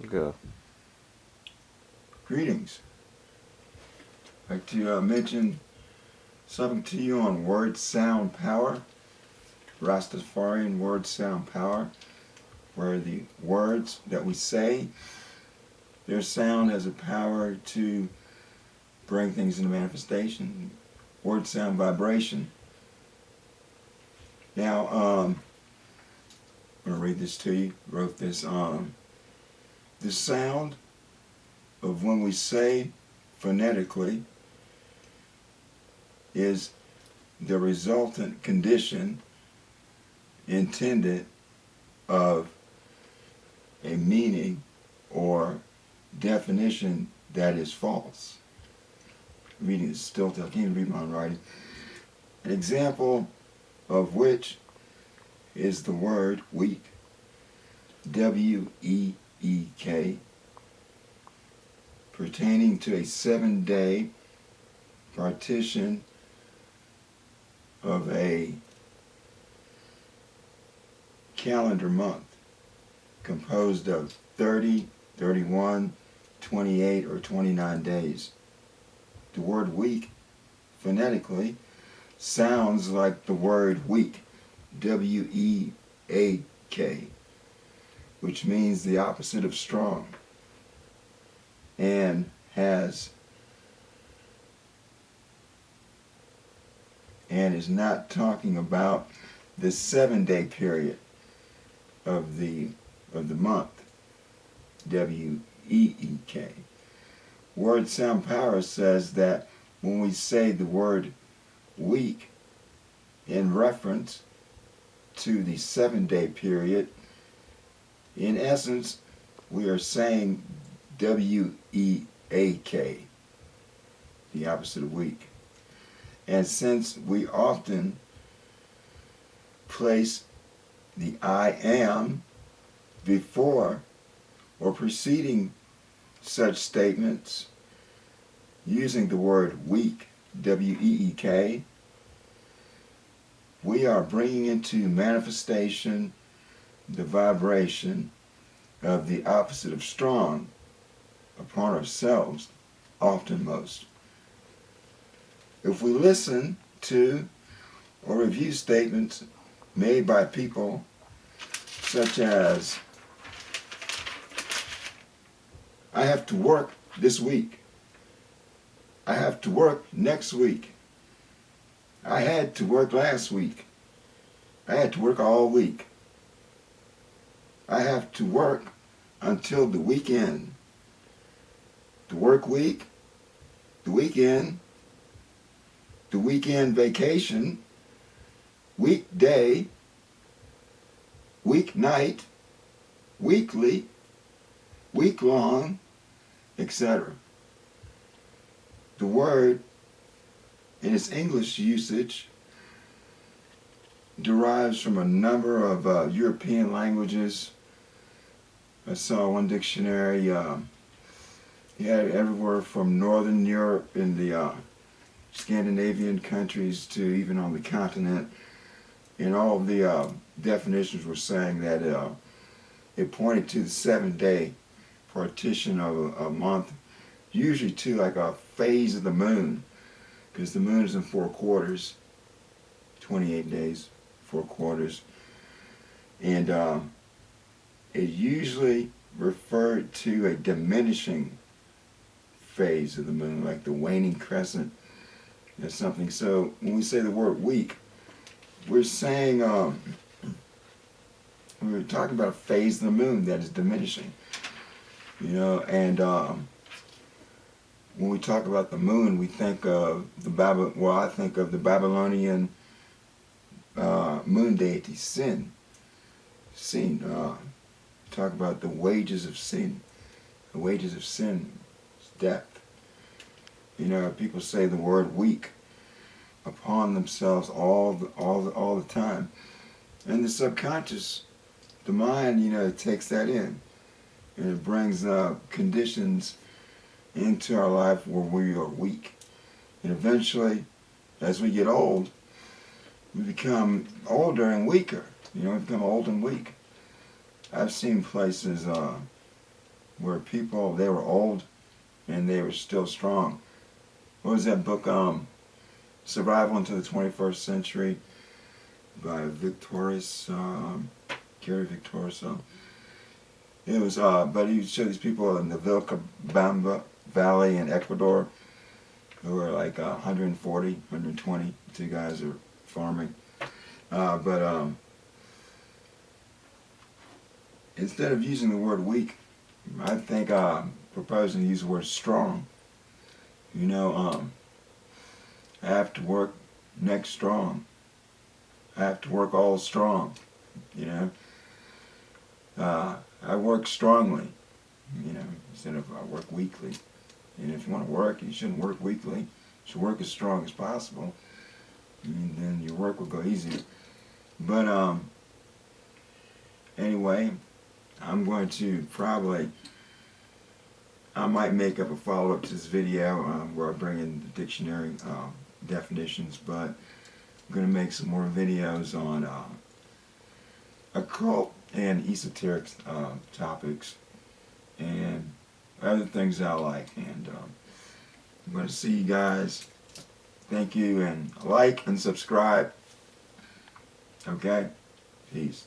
Go. Greetings. I'd like to mention something to you on word sound power, Rastasfarian word sound power, where the words that we say, their sound has a power to bring things into manifestation. Word sound vibration. Now, I'm going to read this to you. Wrote this. The sound of when we say phonetically is the resultant condition intended of a meaning or definition that is false. Reading is still, I can't even read my own writing. An example of which is the word week, W-E-E-K, pertaining to a 7-day partition of a calendar month composed of 30, 31, 28, or 29 days. The word week, phonetically, sounds like the word weak, W-E-A-K, which means the opposite of strong, and is not talking about the 7-day period of the month, W-E-E-K. Word sound power says that when we say the word week in reference to the 7-day period, in essence, we are saying W-E-A-K, the opposite of weak. And since we often place the I am before or preceding such statements using the word weak, W-E-E-K, we are bringing into manifestation the vibration of the opposite of strong upon ourselves, often most. If we listen to or review statements made by people such as, I have to work this week, I have to work next week, I had to work last week, I had to work all week, I have to work until the weekend, the work week, the weekend, the weekend vacation, weekday, weeknight, weekly, week-long, etc. The word, in its English usage, derives from a number of European languages. I saw one dictionary, you had everywhere from Northern Europe and the Scandinavian countries to even on the continent, and all of the definitions were saying that it pointed to the 7-day partition of a month, usually to like a phase of the moon, because the moon is in 4 quarters, 28 days, 4 quarters, and it usually referred to a diminishing phase of the moon, like the waning crescent or something. So when we say the word week, we're saying, we're talking about a phase of the moon that is diminishing, and when we talk about the moon, we think of I think of the Babylonian moon deity, Sin. Talk about the wages of sin. The wages of sin is death. People say the word weak upon themselves all the time, and the subconscious, the mind, takes that in, and it brings conditions into our life where we are weak, and eventually, as we get old, we become older and weaker. We become old and weak. I've seen places where people, they were old and they were still strong. What was that book, Survival into the 21st Century by Gary Victorious. It was, but he showed these people in the Vilcabamba Valley in Ecuador who were like 140, 120. Two guys are farming. But instead of using the word weak, I think proposing to use the word strong. You know, I have to work next strong. I have to work all strong. You know, I work strongly. You know, instead of I work weakly. And if you want to work, you shouldn't work weakly. You should work as strong as possible. And then your work will go easier. But anyway, I'm going to probably, I might make up a follow-up to this video where I bring in the dictionary definitions, but I'm going to make some more videos on occult and esoteric topics and other things I like. And I'm going to see you guys. Thank you, and like and subscribe. Okay? Peace.